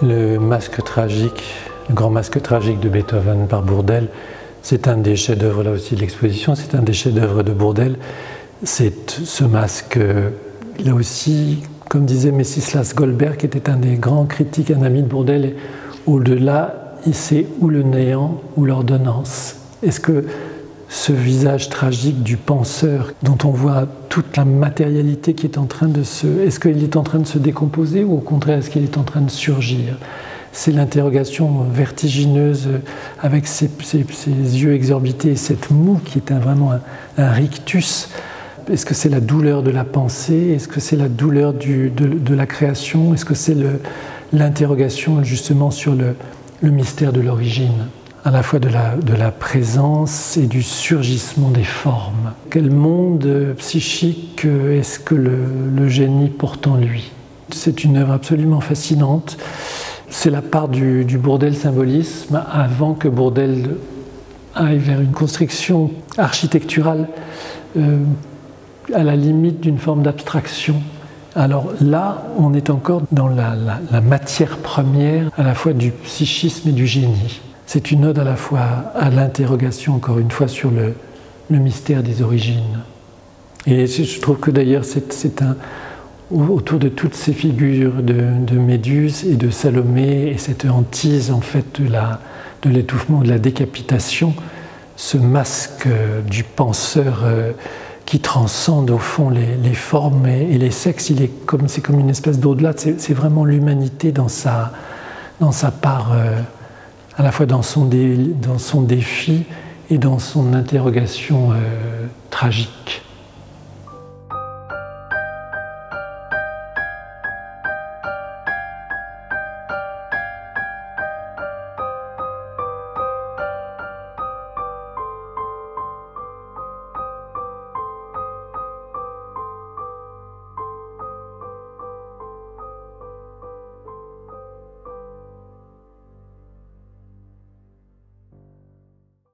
Le masque tragique, le grand masque tragique de Beethoven par Bourdelle, c'est un des chefs-d'œuvre là aussi de l'exposition, c'est un des chefs-d'œuvre de Bourdelle. C'est ce masque, là aussi, comme disait Messislas Goldberg, qui était un des grands critiques, un ami de Bourdelle, au-delà, c'est ou le néant ou l'ordonnance. Est-ce que ce visage tragique du penseur, dont on voit toute la matérialité qui est en train de se... Est-ce qu'il est en train de se décomposer ou au contraire, est-ce qu'il est en train de surgir? C'est l'interrogation vertigineuse avec ses yeux exorbités et cette moue qui est vraiment un rictus. Est-ce que c'est la douleur de la pensée? Est-ce que c'est la douleur de la création? Est-ce que c'est l'interrogation justement sur le mystère de l'origine, à la fois de la présence et du surgissement des formes? Quel monde psychique est-ce que le génie porte en lui? C'est une œuvre absolument fascinante. C'est la part du Bourdelle symbolisme avant que Bourdelle aille vers une construction architecturale à la limite d'une forme d'abstraction. Alors là, on est encore dans la matière première à la fois du psychisme et du génie. C'est une ode à la fois à l'interrogation, encore une fois, sur le mystère des origines. Et je trouve que d'ailleurs, autour de toutes ces figures de Méduse et de Salomé, et cette hantise en fait de l'étouffement, de la décapitation, ce masque du penseur qui transcende au fond les formes et les sexes, c'est comme une espèce d'au-delà, c'est vraiment l'humanité dans sa part, à la fois dans son défi et dans son interrogation tragique.